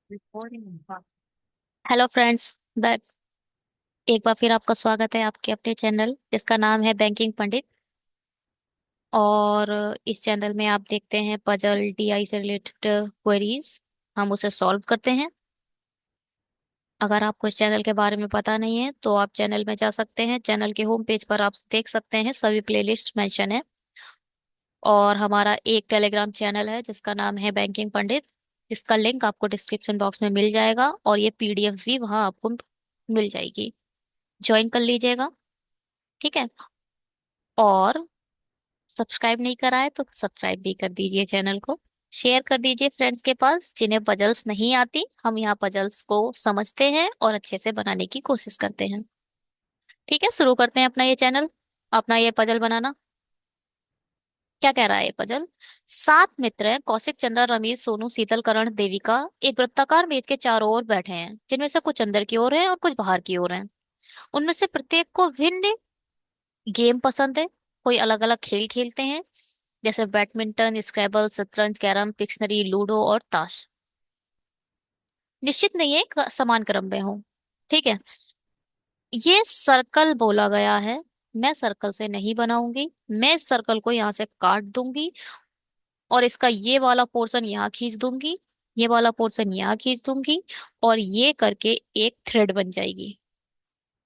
Hello friends. Back एक बार फिर आपका स्वागत है आपके अपने चैनल जिसका नाम है बैंकिंग पंडित। और इस चैनल में आप देखते हैं पजल डीआई से रिलेटेड क्वेरीज, हम उसे सॉल्व करते हैं। अगर आपको इस चैनल के बारे में पता नहीं है तो आप चैनल में जा सकते हैं। चैनल के होम पेज पर आप देख सकते हैं सभी प्लेलिस्ट मेंशन है। और हमारा एक टेलीग्राम चैनल है जिसका नाम है बैंकिंग पंडित, जिसका लिंक आपको डिस्क्रिप्शन बॉक्स में मिल जाएगा और ये पीडीएफ भी वहाँ आपको मिल जाएगी। ज्वाइन कर लीजिएगा, ठीक है। और सब्सक्राइब नहीं करा है तो सब्सक्राइब भी कर दीजिए चैनल को। शेयर कर दीजिए फ्रेंड्स के पास जिन्हें पजल्स नहीं आती। हम यहाँ पजल्स को समझते हैं और अच्छे से बनाने की कोशिश करते हैं। ठीक है, शुरू करते हैं अपना ये चैनल, अपना ये पजल बनाना। क्या कह रहा है ये पजल? सात मित्र हैं, कौशिक, चंद्रा, रमेश, सोनू, शीतल, करण, देविका एक वृत्ताकार मेज के चारों ओर बैठे हैं, जिनमें से कुछ अंदर की ओर हैं और कुछ बाहर की ओर हैं। उनमें से प्रत्येक को भिन्न गेम पसंद है। कोई अलग अलग खेल खेलते हैं, जैसे बैडमिंटन, स्क्रैबल, शतरंज, कैरम, पिक्शनरी, लूडो और ताश। निश्चित नहीं है समान क्रम में हो। ठीक है, ये सर्कल बोला गया है। मैं सर्कल से नहीं बनाऊंगी, मैं इस सर्कल को यहाँ से काट दूंगी और इसका ये वाला पोर्शन यहाँ खींच दूंगी, ये वाला पोर्शन यहाँ खींच दूंगी और ये करके एक थ्रेड बन जाएगी।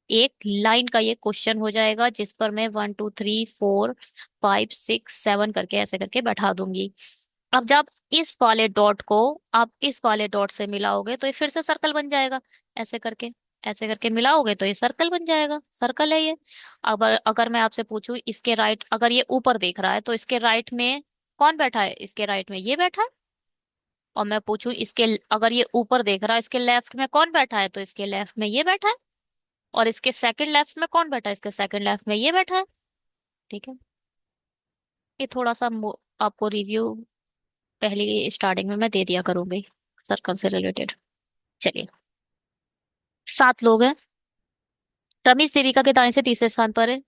एक लाइन का ये क्वेश्चन हो जाएगा जिस पर मैं 1 2 3 4 5 6 7 करके ऐसे करके बैठा दूंगी। अब जब इस वाले डॉट को आप इस वाले डॉट से मिलाओगे तो ये फिर से सर्कल बन जाएगा। ऐसे करके, ऐसे करके मिलाओगे तो ये सर्कल बन जाएगा। सर्कल है ये। अगर अगर मैं आपसे पूछूं इसके राइट, अगर ये ऊपर देख रहा है तो इसके राइट में कौन बैठा है? इसके राइट में ये बैठा है। और मैं पूछूं इसके, अगर ये ऊपर देख रहा है इसके लेफ्ट में कौन बैठा है, तो इसके लेफ्ट में ये बैठा है। और इसके सेकंड लेफ्ट में कौन बैठा है? इसके सेकंड लेफ्ट में ये बैठा है। ठीक है, ये थोड़ा सा आपको रिव्यू पहली स्टार्टिंग में मैं दे दिया करूंगी सर्कल से रिलेटेड। चलिए, सात लोग हैं। रमेश देविका के दाएं से तीसरे स्थान पर है।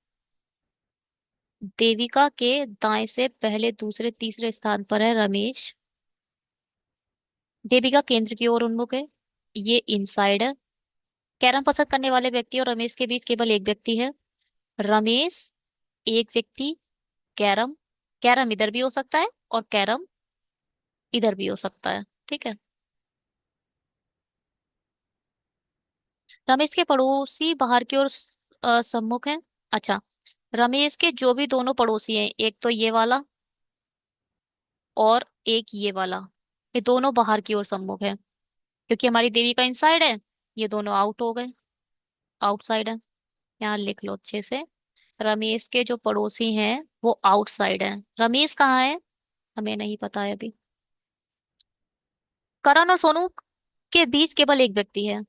देविका के दाएं से पहले, दूसरे, तीसरे स्थान पर है रमेश। देविका केंद्र की ओर उन्मुख है, ये इनसाइड है। कैरम पसंद करने वाले व्यक्ति और रमेश के बीच केवल एक व्यक्ति है। रमेश एक व्यक्ति, कैरम, कैरम इधर भी हो सकता है और कैरम इधर भी हो सकता है। ठीक है। रमेश के पड़ोसी बाहर की ओर सम्मुख हैं। अच्छा, रमेश के जो भी दोनों पड़ोसी हैं, एक तो ये वाला और एक ये वाला, ये दोनों बाहर की ओर सम्मुख है। क्योंकि हमारी देवी का इनसाइड है, ये दोनों आउट हो गए, आउटसाइड है। यहाँ लिख लो अच्छे से। रमेश के जो पड़ोसी हैं वो आउटसाइड है। रमेश कहाँ है हमें नहीं पता है अभी। करण और सोनू के बीच केवल एक व्यक्ति है,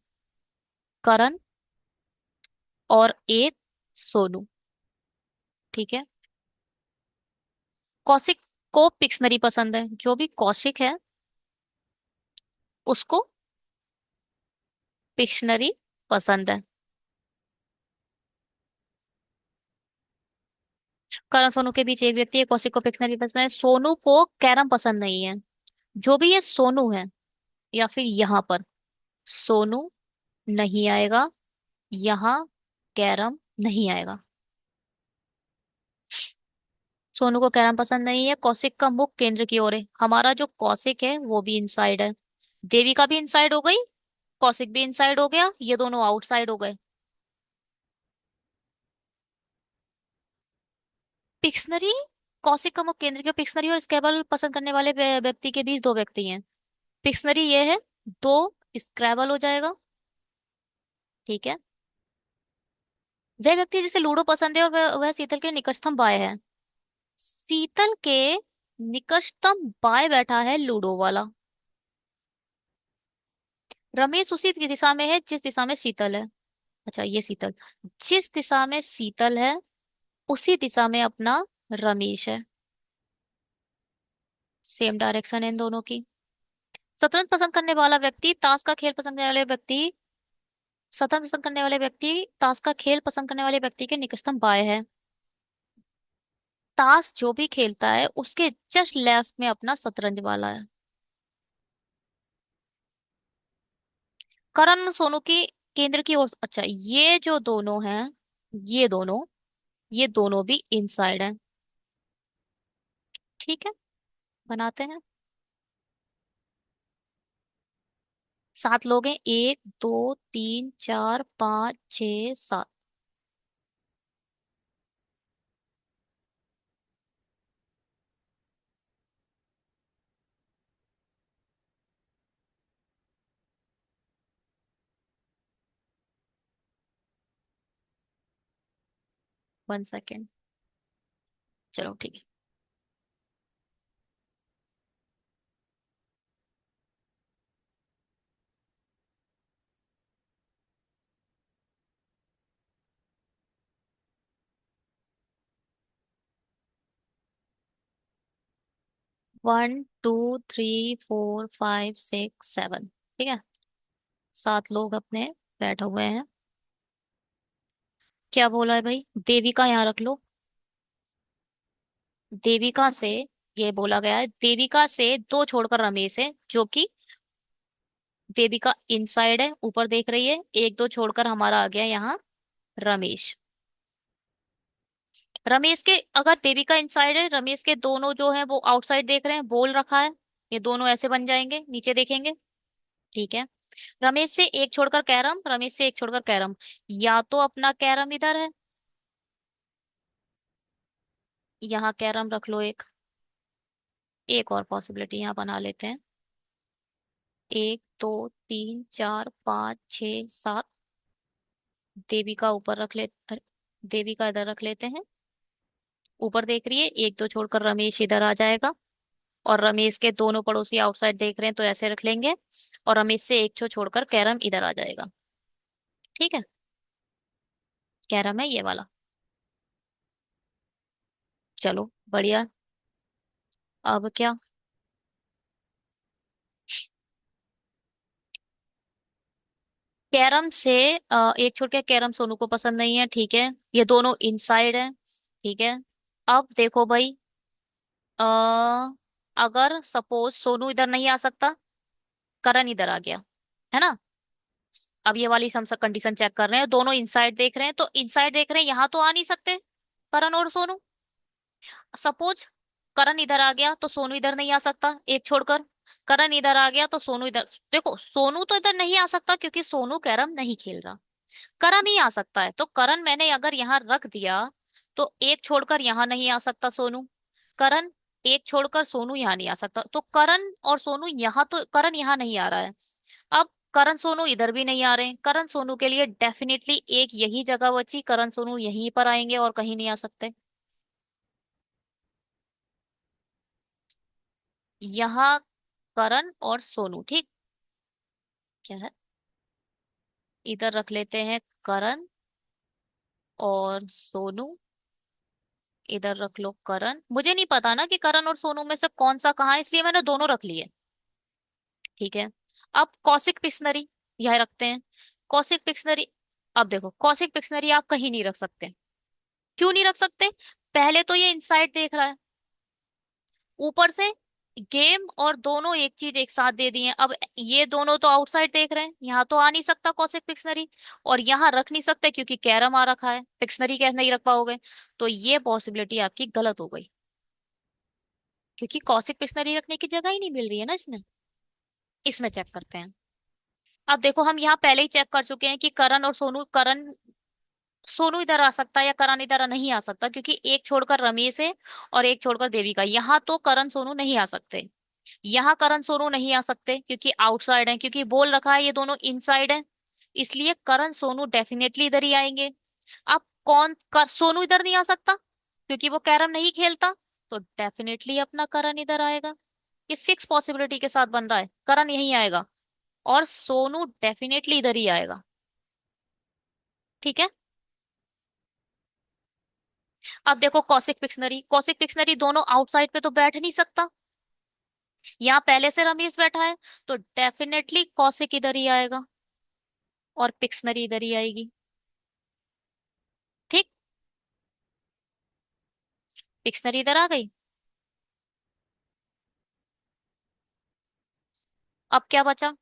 करण और एक सोनू। ठीक है। कौशिक को पिक्शनरी पसंद है। जो भी कौशिक है उसको पिक्शनरी पसंद है। करण सोनू के बीच एक व्यक्ति है, कौशिक को पिक्शनरी पसंद है। सोनू को कैरम पसंद नहीं है। जो भी ये सोनू है या फिर यहाँ पर सोनू नहीं आएगा, यहाँ कैरम नहीं आएगा। सोनू को कैरम पसंद नहीं है। कौशिक का मुख केंद्र की ओर है। हमारा जो कौशिक है वो भी इनसाइड है। देवी का भी इनसाइड हो गई, कौशिक भी इनसाइड हो गया, ये दोनों आउटसाइड हो गए। पिक्शनरी, कौशिक का मुख केंद्र की ओर पिक्शनरी और स्क्रैबल पसंद करने वाले व्यक्ति के बीच दो व्यक्ति हैं। पिक्शनरी ये है, दो स्क्रैबल हो जाएगा। ठीक है। वह व्यक्ति जिसे लूडो पसंद है और वह शीतल के निकटतम बाय है। शीतल के निकटतम बाय बैठा है लूडो वाला। रमेश उसी की दिशा में है जिस दिशा में शीतल है। अच्छा, ये शीतल, जिस दिशा में शीतल है उसी दिशा में अपना रमेश है। सेम डायरेक्शन है इन दोनों की। शतरंज पसंद करने वाला व्यक्ति, ताश का खेल पसंद करने वाले व्यक्ति, शतरंज पसंद करने वाले व्यक्ति ताश का खेल पसंद करने वाले व्यक्ति के निकटतम बाय है। ताश जो भी खेलता है उसके जस्ट लेफ्ट में अपना शतरंज वाला है। करण सोनू की केंद्र की ओर, अच्छा ये जो दोनों हैं, ये दोनों, ये दोनों भी इनसाइड हैं। ठीक है, बनाते हैं। 7 लोग हैं, 1 2 3 4 5 6 7। 1 सेकेंड। चलो ठीक है। 1 2 3 4 5 6 7। ठीक है, 7 लोग अपने बैठे हुए हैं। क्या बोला है भाई, देविका यहाँ रख लो। देविका से, ये बोला गया है देविका से दो छोड़कर रमेश है, जो कि देविका इनसाइड है, ऊपर देख रही है। 1 2 छोड़कर हमारा आ गया यहाँ रमेश। रमेश के, अगर देविका इनसाइड है, रमेश के दोनों जो है वो आउटसाइड देख रहे हैं, बोल रखा है। ये दोनों ऐसे बन जाएंगे, नीचे देखेंगे। ठीक है। रमेश से एक छोड़कर कैरम, रमेश से एक छोड़कर कैरम। या तो अपना कैरम इधर है, यहाँ कैरम रख लो एक। एक और पॉसिबिलिटी यहाँ बना लेते हैं। 1 2 3 4 5 6 7। देविका ऊपर रख ले, अरे, देविका इधर रख लेते हैं। ऊपर देख रही है, 1 2 छोड़कर रमेश इधर आ जाएगा। और रमेश के दोनों पड़ोसी आउटसाइड देख रहे हैं, तो ऐसे रख लेंगे। और रमेश से एक छोड़कर कैरम इधर आ जाएगा। ठीक है, कैरम है ये वाला। चलो बढ़िया। अब क्या, कैरम से एक छोड़ के कैरम सोनू को पसंद नहीं है। ठीक है, ये दोनों इनसाइड है। ठीक है, अब देखो भाई, आ, अगर सपोज सोनू इधर नहीं आ सकता, करण इधर आ गया, है ना। अब ये वाली हम सब कंडीशन चेक कर रहे हैं, दोनों इनसाइड देख रहे हैं, तो इनसाइड देख रहे हैं, यहाँ तो आ नहीं सकते करण और सोनू। सपोज करण इधर आ गया तो सोनू इधर नहीं आ सकता, एक छोड़कर। करण इधर आ गया तो सोनू इधर, देखो सोनू तो इधर नहीं आ सकता क्योंकि सोनू कैरम नहीं खेल रहा। करण ही आ सकता है, तो करण मैंने अगर यहाँ रख दिया, तो एक छोड़कर यहाँ नहीं आ सकता सोनू। करण, एक छोड़कर सोनू यहाँ नहीं आ सकता, तो करण और सोनू यहाँ, तो करण यहाँ नहीं आ रहा है। अब करण सोनू इधर भी नहीं आ रहे हैं, करण सोनू के लिए डेफिनेटली एक यही जगह बची, करण सोनू यहीं पर आएंगे और कहीं नहीं आ सकते। यहाँ करण और सोनू, ठीक। क्या है, इधर रख लेते हैं करण और सोनू। इधर रख लो करण, मुझे नहीं पता ना कि करण और सोनू में से कौन सा कहाँ है, इसलिए मैंने दोनों रख लिए। ठीक है, अब कौशिक पिक्शनरी यह रखते हैं। कौशिक पिक्शनरी, अब देखो कौशिक पिक्शनरी आप कहीं नहीं रख सकते। क्यों नहीं रख सकते, पहले तो ये इनसाइड देख रहा है, ऊपर से गेम और दोनों एक चीज एक साथ दे दिए हैं। अब ये दोनों तो आउटसाइड देख रहे हैं, यहाँ तो आ नहीं सकता कौशिक पिक्शनरी। और यहाँ रख नहीं सकते क्योंकि कैरम आ रखा है, पिक्शनरी कैसे नहीं रख पाओगे। तो ये पॉसिबिलिटी आपकी गलत हो गई, क्योंकि कौशिक पिक्शनरी रखने की जगह ही नहीं मिल रही है ना इसमें। इसमें चेक करते हैं। अब देखो हम यहाँ पहले ही चेक कर चुके हैं कि करण और सोनू, करण सोनू इधर आ सकता है या करण इधर नहीं आ सकता, क्योंकि एक छोड़कर रमेश है और एक छोड़कर देविका। यहाँ तो करण सोनू नहीं आ सकते, यहाँ करण सोनू नहीं आ सकते क्योंकि आउटसाइड है, क्योंकि बोल रखा है ये दोनों इनसाइड है। इसलिए करण सोनू डेफिनेटली इधर ही आएंगे। अब सोनू इधर नहीं आ सकता क्योंकि वो कैरम नहीं खेलता, तो डेफिनेटली अपना करण इधर आएगा। ये फिक्स पॉसिबिलिटी के साथ बन रहा है, करण यहीं आएगा और सोनू डेफिनेटली इधर ही आएगा। ठीक है, अब देखो कौशिक पिक्शनरी, कौशिक पिक्शनरी दोनों आउटसाइड पे तो बैठ नहीं सकता, यहाँ पहले से रमेश बैठा है, तो डेफिनेटली कौशिक इधर ही आएगा और पिक्शनरी इधर ही आएगी। ठीक, पिक्शनरी इधर आ गई। अब क्या बचा,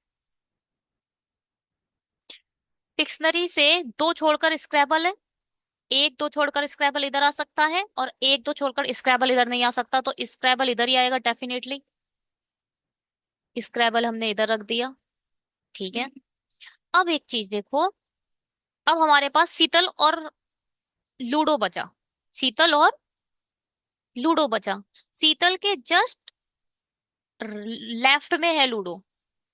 पिक्शनरी से दो छोड़कर स्क्रैबल है, एक दो छोड़कर स्क्रैबल इधर आ सकता है, और एक दो छोड़कर स्क्रैबल इधर नहीं आ सकता, तो स्क्रैबल इधर ही आएगा डेफिनेटली। स्क्रैबल हमने इधर रख दिया। ठीक है। अब एक चीज देखो, अब हमारे पास शीतल और लूडो बचा। शीतल और लूडो बचा। शीतल के जस्ट लेफ्ट में है लूडो,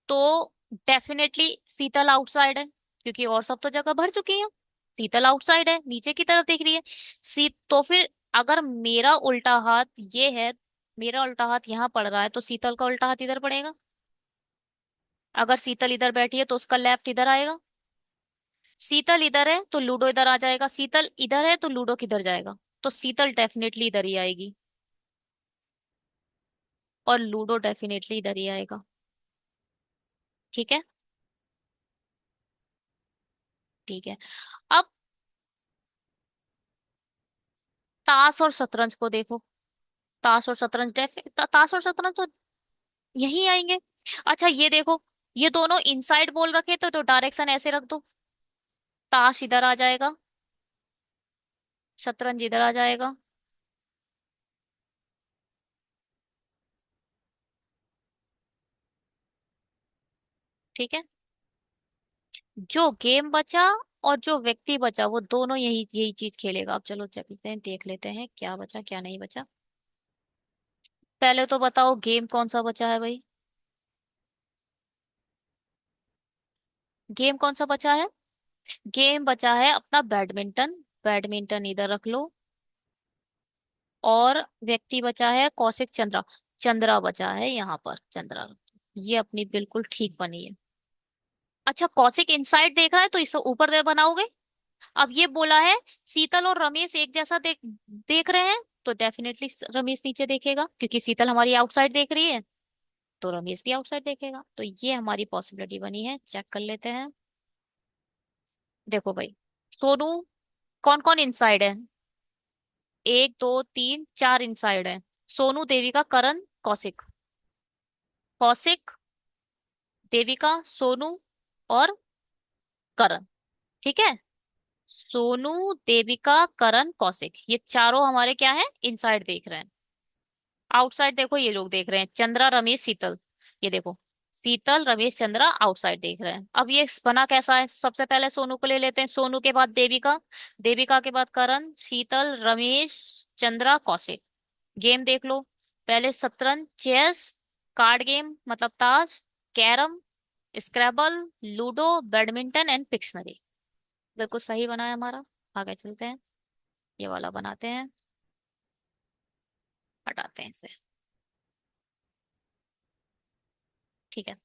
तो डेफिनेटली शीतल आउटसाइड है, क्योंकि और सब तो जगह भर चुकी है। शीतल आउटसाइड है, नीचे की तरफ देख रही है। सी तो फिर अगर मेरा उल्टा हाथ ये है, मेरा उल्टा हाथ यहाँ पड़ रहा है, तो शीतल का उल्टा हाथ इधर पड़ेगा। अगर शीतल इधर बैठी है तो उसका लेफ्ट इधर आएगा। शीतल इधर है तो लूडो इधर आ जाएगा, शीतल इधर है तो लूडो किधर जाएगा? तो शीतल डेफिनेटली इधर ही आएगी, और लूडो डेफिनेटली इधर ही आएगा। ठीक है। ठीक है। अब ताश और शतरंज को देखो। ताश और शतरंज ताश और शतरंज तो यही आएंगे। अच्छा ये देखो, ये दोनों इनसाइड बोल रखे तो डायरेक्शन ऐसे रख दो। ताश इधर आ जाएगा, शतरंज इधर आ जाएगा। ठीक है। जो गेम बचा और जो व्यक्ति बचा, वो दोनों यही यही चीज खेलेगा। अब चलो चलते हैं, देख लेते हैं क्या बचा क्या नहीं बचा। पहले तो बताओ गेम कौन सा बचा है भाई? गेम कौन सा बचा है? गेम बचा है अपना बैडमिंटन। बैडमिंटन इधर रख लो। और व्यक्ति बचा है कौशिक चंद्रा। चंद्रा बचा है यहाँ पर, चंद्रा। ये अपनी बिल्कुल ठीक बनी है। अच्छा कौशिक इनसाइड देख रहा है तो इसे ऊपर दे बनाओगे। अब ये बोला है शीतल और रमेश एक जैसा देख देख रहे हैं, तो डेफिनेटली रमेश नीचे देखेगा, क्योंकि शीतल हमारी आउटसाइड देख रही है, तो रमेश भी आउटसाइड देखेगा। तो ये हमारी पॉसिबिलिटी बनी है, चेक कर लेते हैं। देखो भाई, सोनू, कौन कौन इनसाइड है? एक दो तीन चार इनसाइड है। सोनू, देविका, करण, कौशिक। कौशिक, देविका, सोनू और करण। ठीक है। सोनू, देविका, करण, कौशिक, ये चारों हमारे क्या है, इनसाइड देख रहे हैं। आउटसाइड देखो ये लोग देख रहे हैं, चंद्रा, रमेश, शीतल। ये देखो, शीतल, रमेश, चंद्रा आउटसाइड देख रहे हैं। अब ये बना कैसा है, सबसे पहले सोनू को ले लेते हैं, सोनू के बाद देविका, देविका के बाद करण, शीतल, रमेश, चंद्रा, कौशिक। गेम देख लो। पहले शतरंज, चेस, कार्ड गेम मतलब ताश, carrom, scrabble, ludo, badminton and Pictionary. बिल्कुल सही बना है हमारा। आगे चलते हैं, ये वाला बनाते हैं, हटाते हैं इसे। ठीक है।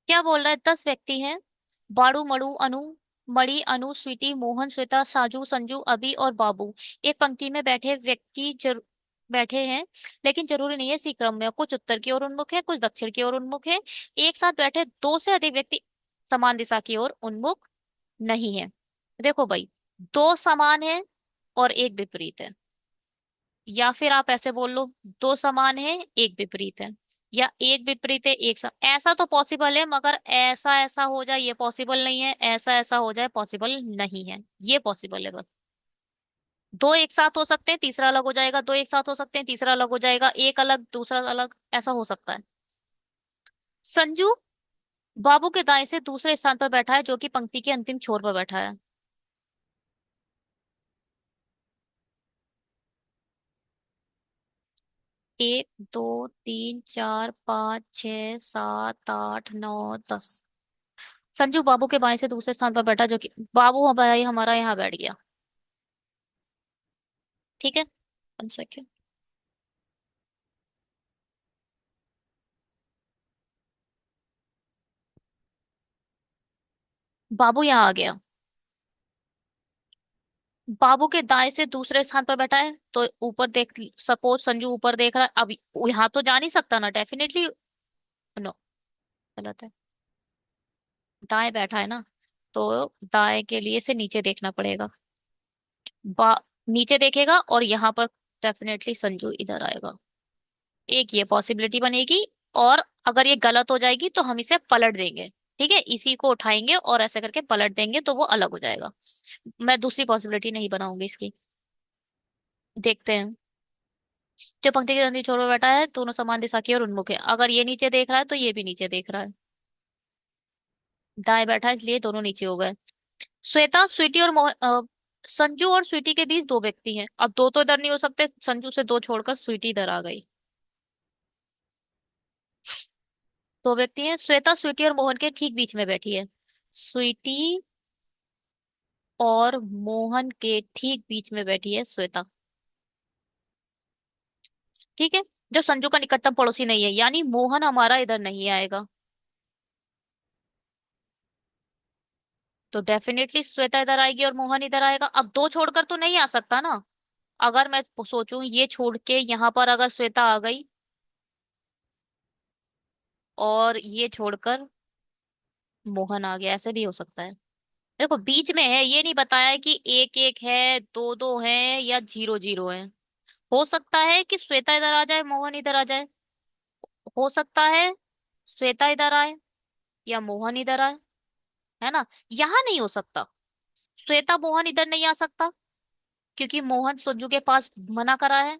क्या बोल रहा है, 10 व्यक्ति हैं। बाड़ू, मड़ू, अनु, मणि, अनु, स्वीटी, मोहन, श्वेता, साजू, संजू, अभी और बाबू। एक पंक्ति में बैठे व्यक्ति बैठे हैं, लेकिन जरूरी नहीं है इसी क्रम में। कुछ उत्तर की ओर उन्मुख है, कुछ दक्षिण की ओर उन्मुख है। एक साथ बैठे दो से अधिक व्यक्ति समान दिशा की ओर उन्मुख नहीं है। देखो भाई, दो समान है और एक विपरीत है। या फिर आप ऐसे बोल लो, दो समान है एक विपरीत है, या एक विपरीत है एक ऐसा तो पॉसिबल है, मगर ऐसा ऐसा हो जाए ये पॉसिबल नहीं है, ऐसा ऐसा हो जाए पॉसिबल नहीं है। ये पॉसिबल है बस। दो एक साथ हो सकते हैं, तीसरा अलग हो जाएगा, दो एक साथ हो सकते हैं, तीसरा अलग हो जाएगा, एक अलग दूसरा अलग, ऐसा हो सकता है। संजू बाबू के दाएं से दूसरे स्थान पर बैठा है, जो कि पंक्ति के अंतिम छोर पर बैठा है। एक दो तीन चार पाँच छह सात आठ नौ 10। संजू बाबू के बाएं से दूसरे स्थान पर बैठा, जो कि बाबू भाई हमारा यहाँ बैठ गया। ठीक है। 1 सेकेंड। बाबू यहाँ आ गया। बाबू के दाएं से दूसरे स्थान पर बैठा है, तो ऊपर देख, सपोज संजू ऊपर देख रहा है, अब यहाँ तो जा नहीं सकता ना, डेफिनेटली। नो, गलत है। दाएं बैठा है ना, तो दाएं के लिए से नीचे देखना पड़ेगा। बा नीचे देखेगा और यहाँ पर डेफिनेटली संजू इधर आएगा। एक ये पॉसिबिलिटी बनेगी। और अगर ये गलत हो जाएगी तो हम इसे पलट देंगे। ठीक है, इसी को उठाएंगे और ऐसे करके पलट देंगे तो वो अलग हो जाएगा। मैं दूसरी पॉसिबिलिटी नहीं बनाऊंगी इसकी। देखते हैं। जो पंक्ति के अंदर छोर पर बैठा है दोनों समान दिशा की ओर उन्मुख है। अगर ये नीचे देख रहा है तो ये भी नीचे देख रहा है। दाएं बैठा है इसलिए दोनों नीचे हो गए। श्वेता, स्वीटी और संजू और स्वीटी के बीच दो व्यक्ति हैं। अब दो तो इधर नहीं हो सकते, संजू से दो छोड़कर स्वीटी इधर आ गई। दो व्यक्ति हैं, श्वेता स्वीटी और मोहन के ठीक बीच में बैठी है। स्वीटी और मोहन के ठीक बीच में बैठी है श्वेता। ठीक है। जो संजू का निकटतम पड़ोसी नहीं है, यानी मोहन हमारा इधर नहीं आएगा। तो डेफिनेटली श्वेता इधर आएगी और मोहन इधर आएगा। अब दो छोड़कर तो नहीं आ सकता ना। अगर मैं सोचूं ये छोड़ के यहां पर अगर श्वेता आ गई और ये छोड़कर मोहन आ गया, ऐसे भी हो सकता है। देखो बीच में है, ये नहीं बताया है कि एक एक है, दो दो है, या जीरो जीरो है। हो सकता है कि श्वेता इधर आ जाए, मोहन इधर आ जाए। हो सकता है श्वेता इधर आए या मोहन इधर आए। है ना। यहाँ नहीं हो सकता। श्वेता मोहन इधर नहीं आ सकता क्योंकि मोहन संजू के पास मना करा है।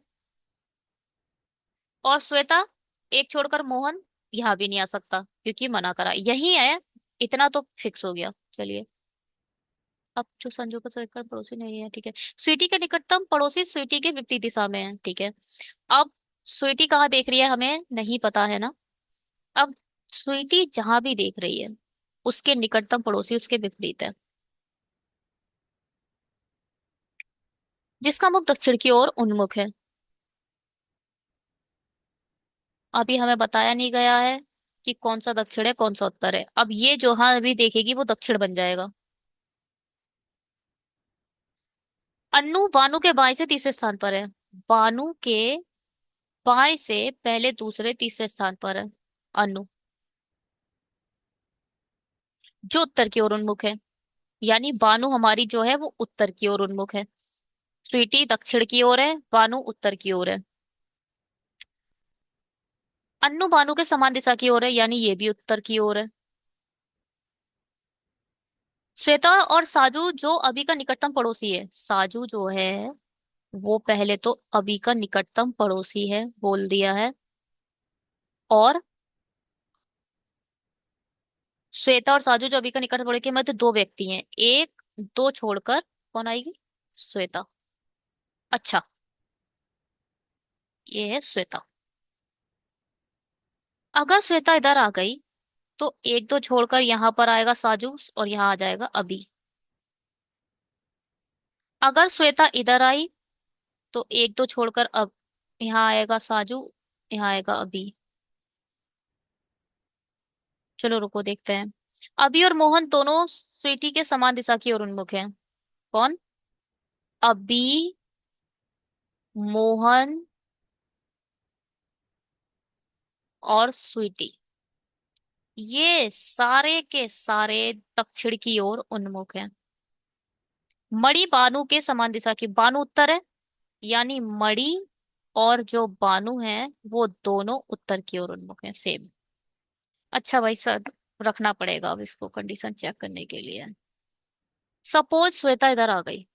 और श्वेता एक छोड़कर मोहन यहाँ भी नहीं आ सकता क्योंकि मना करा, यही है। इतना तो फिक्स हो गया। चलिए। अब जो संजू का निकट पड़ोसी नहीं है, ठीक है। स्वीटी के निकटतम पड़ोसी स्वीटी के विपरीत दिशा में है, ठीक है। अब स्वीटी कहाँ देख रही है हमें नहीं पता है ना। अब स्वीटी जहां भी देख रही है उसके निकटतम पड़ोसी उसके विपरीत है। जिसका मुख दक्षिण की ओर उन्मुख है। अभी हमें बताया नहीं गया है कि कौन सा दक्षिण है कौन सा उत्तर है। अब ये जो हाँ अभी देखेगी वो दक्षिण बन जाएगा। अन्नू बानू के बाएं से तीसरे स्थान पर है। बानू के बाएं से पहले दूसरे तीसरे स्थान पर है अन्नू, जो उत्तर की ओर उन्मुख है। यानी बानू हमारी जो है वो उत्तर की ओर उन्मुख है। स्वीटी दक्षिण की ओर है, बानू उत्तर की ओर है। अन्नू बानू के समान दिशा की ओर है, यानी ये भी उत्तर की ओर है। श्वेता और साजू जो अभी का निकटतम पड़ोसी है, साजू जो है वो पहले तो अभी का निकटतम पड़ोसी है बोल दिया है। और श्वेता और साजू जो अभी का निकटतम पड़ोसी के मध्य दो व्यक्ति हैं। एक दो छोड़कर कौन आएगी, श्वेता। अच्छा, ये है श्वेता। अगर श्वेता इधर आ गई तो एक दो छोड़कर यहां पर आएगा साजू और यहां आ जाएगा अभी। अगर श्वेता इधर आई तो एक दो छोड़कर अब यहाँ आएगा साजू, यहाँ आएगा अभी। चलो रुको देखते हैं। अभी और मोहन दोनों स्वीटी के समान दिशा की ओर उन्मुख हैं। कौन, अभी, मोहन और स्वीटी, ये सारे के सारे दक्षिण की ओर उन्मुख हैं। मणि बानु के समान दिशा की, बानु उत्तर है, यानी मणि और जो बानु है वो दोनों उत्तर की ओर उन्मुख हैं, सेम। अच्छा भाई सर, रखना पड़ेगा अब इसको कंडीशन चेक करने के लिए। सपोज श्वेता इधर आ गई,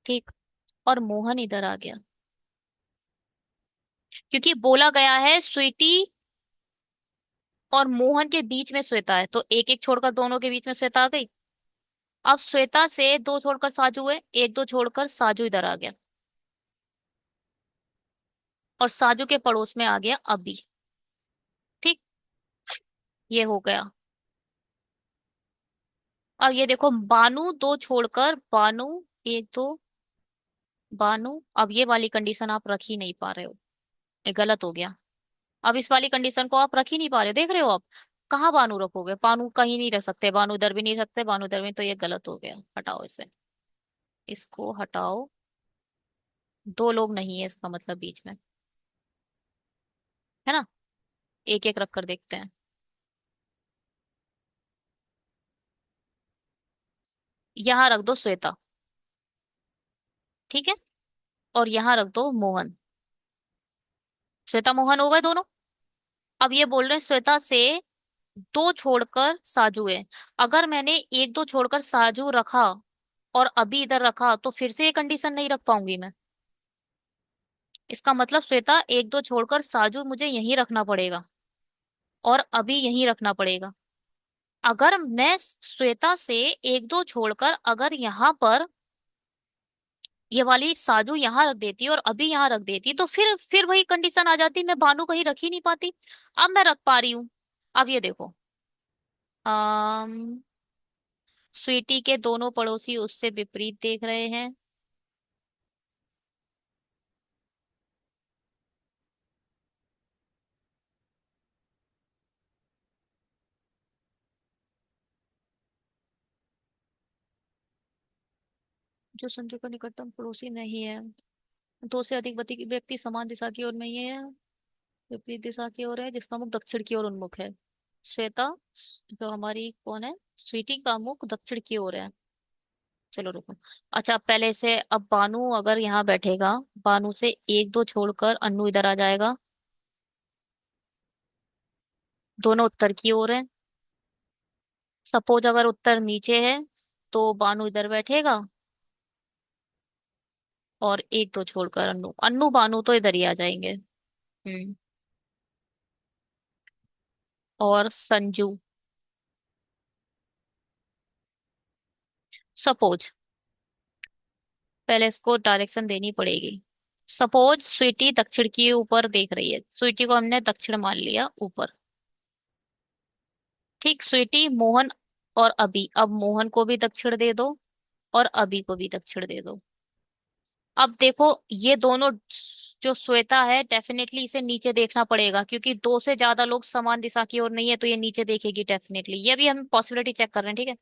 ठीक, और मोहन इधर आ गया। क्योंकि बोला गया है स्वीटी और मोहन के बीच में श्वेता है, तो एक एक छोड़कर दोनों के बीच में श्वेता आ गई। अब श्वेता से दो छोड़कर साजू है, एक दो छोड़कर साजू इधर आ गया। और साजू के पड़ोस में आ गया अभी। ठीक, ये हो गया। अब ये देखो बानू दो छोड़कर बानू, एक दो बानू। अब ये वाली कंडीशन आप रख ही नहीं पा रहे हो, ये गलत हो गया। अब इस वाली कंडीशन को आप रख ही नहीं पा रहे हो, देख रहे हो आप। कहाँ बानू रखोगे, बानू कहीं नहीं रख सकते, बानू इधर भी नहीं रखते, बानू इधर भी, तो ये गलत हो गया, हटाओ इसे। इसको हटाओ। दो लोग नहीं है इसका मतलब बीच में, है ना। एक एक रख कर देखते हैं। यहाँ रख दो श्वेता। ठीक है। और यहाँ रख दो मोहन। श्वेता मोहन हो गए दोनों। अब ये बोल रहे हैं श्वेता से दो छोड़कर साजू है। अगर मैंने एक दो छोड़कर साजू रखा और अभी इधर रखा तो फिर से ये कंडीशन नहीं रख पाऊंगी मैं। इसका मतलब श्वेता एक दो छोड़कर साजू मुझे यहीं रखना पड़ेगा और अभी यहीं रखना पड़ेगा। अगर मैं श्वेता से एक दो छोड़कर अगर यहाँ पर ये वाली साजू यहाँ रख देती और अभी यहाँ रख देती तो फिर वही कंडीशन आ जाती, मैं भानु कहीं रख ही नहीं पाती। अब मैं रख पा रही हूँ। अब ये देखो, अम स्वीटी के दोनों पड़ोसी उससे विपरीत देख रहे हैं। जो संजू का निकटतम पड़ोसी नहीं है। दो से अधिक व्यक्ति समान दिशा की ओर में ये है, विपरीत दिशा की ओर है, जिसका मुख दक्षिण की ओर उन्मुख है। श्वेता, जो हमारी कौन है, स्वीटी का मुख दक्षिण की ओर है। चलो रुको। अच्छा, पहले से अब बानू अगर यहाँ बैठेगा, बानू से एक दो छोड़कर अन्नू इधर आ जाएगा। दोनों उत्तर की ओर है। सपोज अगर उत्तर नीचे है तो बानू इधर बैठेगा और एक दो छोड़कर अन्नू, अन्नू बानू तो इधर ही आ जाएंगे। हम्म। और संजू, सपोज, पहले इसको डायरेक्शन देनी पड़ेगी। सपोज स्वीटी दक्षिण की ऊपर देख रही है, स्वीटी को हमने दक्षिण मान लिया ऊपर। ठीक, स्वीटी मोहन और अभी, अब मोहन को भी दक्षिण दे दो और अभी को भी दक्षिण दे दो। अब देखो, ये दोनों, जो श्वेता है डेफिनेटली इसे नीचे देखना पड़ेगा क्योंकि दो से ज्यादा लोग समान दिशा की ओर नहीं है तो ये नीचे देखेगी डेफिनेटली। ये भी हम पॉसिबिलिटी चेक कर रहे हैं, ठीक है।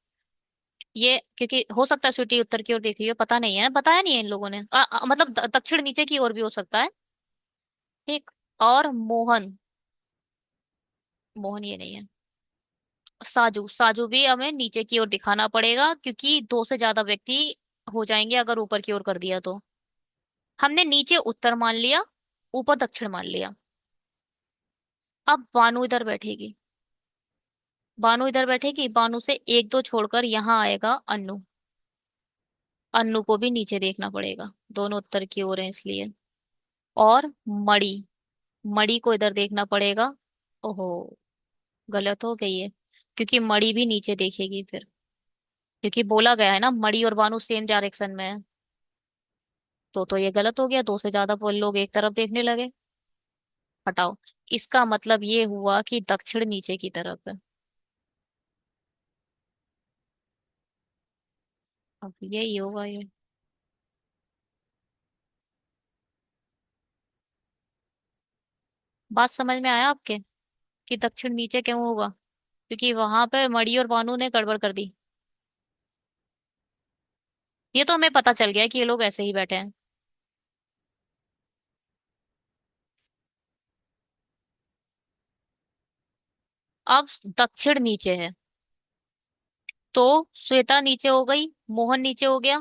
ये क्योंकि हो सकता है स्वीटी उत्तर की ओर देख रही हो, पता नहीं है, बताया नहीं है इन लोगों ने। मतलब दक्षिण नीचे की ओर भी हो सकता है। ठीक। और मोहन, मोहन ये नहीं है। साजू, साजू भी हमें नीचे की ओर दिखाना पड़ेगा क्योंकि दो से ज्यादा व्यक्ति हो जाएंगे अगर ऊपर की ओर कर दिया तो। हमने नीचे उत्तर मान लिया, ऊपर दक्षिण मान लिया। अब बानू इधर बैठेगी, बानू इधर बैठेगी, बानू से एक दो छोड़कर यहाँ आएगा अन्नू। अन्नू को भी नीचे देखना पड़ेगा, दोनों उत्तर की ओर हैं इसलिए। और मणि, मणि को इधर देखना पड़ेगा। ओहो, गलत हो गई है क्योंकि मणि भी नीचे देखेगी फिर, क्योंकि बोला गया है ना मणि और बानू सेम डायरेक्शन में है। तो ये गलत हो गया, दो से ज्यादा लोग एक तरफ देखने लगे। हटाओ। इसका मतलब ये हुआ कि दक्षिण नीचे की तरफ है। अब यही होगा ये। बात समझ में आया आपके कि दक्षिण नीचे क्यों होगा? क्योंकि वहां पे मड़ी और बानू ने गड़बड़ कर दी। ये तो हमें पता चल गया कि ये लोग ऐसे ही बैठे हैं। अब दक्षिण नीचे है तो श्वेता नीचे हो गई, मोहन नीचे हो गया।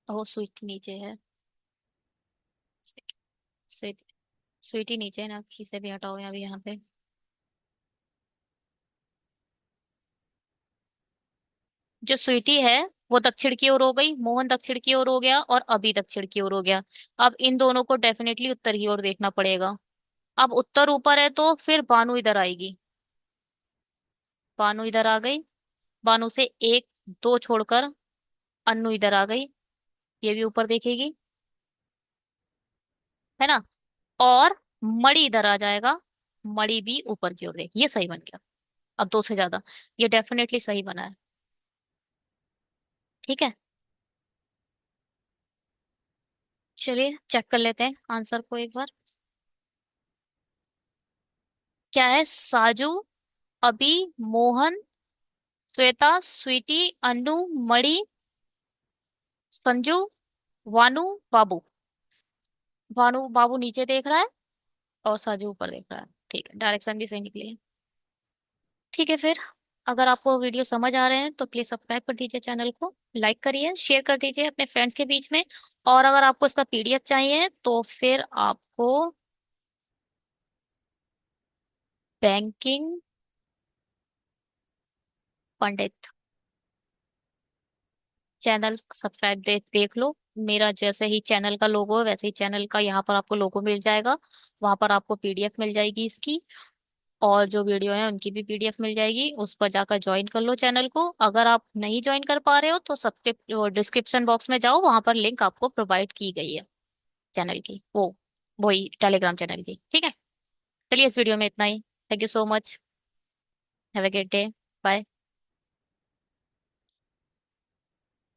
ओह, स्वीट नीचे है। स्वीट, स्वीटी नीचे है ना, किसे भी हटाओ यहाँ भी, यहाँ पे। जो स्वीटी है वो दक्षिण की ओर हो गई, मोहन दक्षिण की ओर हो गया और अभी दक्षिण की ओर हो गया। अब इन दोनों को डेफिनेटली उत्तर की ओर देखना पड़ेगा। अब उत्तर ऊपर है तो फिर बानू इधर आएगी, बानू इधर आ गई। बानू से एक दो छोड़कर अन्नू इधर आ गई, ये भी ऊपर देखेगी, है ना। और मणि इधर आ जाएगा, मणि भी ऊपर की ओर देख, ये सही बन गया। अब दो से ज्यादा, ये डेफिनेटली सही बना है। ठीक है, चलिए चेक कर लेते हैं आंसर को एक बार। क्या है? साजू, अभी, मोहन, श्वेता, स्वीटी, अनु, मणि, संजू, वानु, बाबू। भानु, बाबू नीचे देख रहा है और साजू ऊपर देख रहा है। ठीक है, डायरेक्शन भी सही निकली है। ठीक है फिर, अगर आपको वीडियो समझ आ रहे हैं तो प्लीज सब्सक्राइब कर दीजिए चैनल को, लाइक करिए, शेयर कर दीजिए अपने फ्रेंड्स के बीच में। और अगर आपको इसका पीडीएफ चाहिए तो फिर आपको बैंकिंग पंडित चैनल सब्सक्राइब देख लो। मेरा जैसे ही चैनल का लोगो है वैसे ही चैनल का यहाँ पर आपको लोगो मिल जाएगा। वहां पर आपको पीडीएफ मिल जाएगी इसकी, और जो वीडियो है उनकी भी पीडीएफ मिल जाएगी। उस पर जाकर ज्वाइन कर लो चैनल को। अगर आप नहीं ज्वाइन कर पा रहे हो तो सब्सक्रिप डिस्क्रिप्शन बॉक्स में जाओ, वहां पर लिंक आपको प्रोवाइड की गई है चैनल की, वो वही टेलीग्राम चैनल की। ठीक है, चलिए इस वीडियो में इतना ही। Thank you so much. Have a great day. Bye.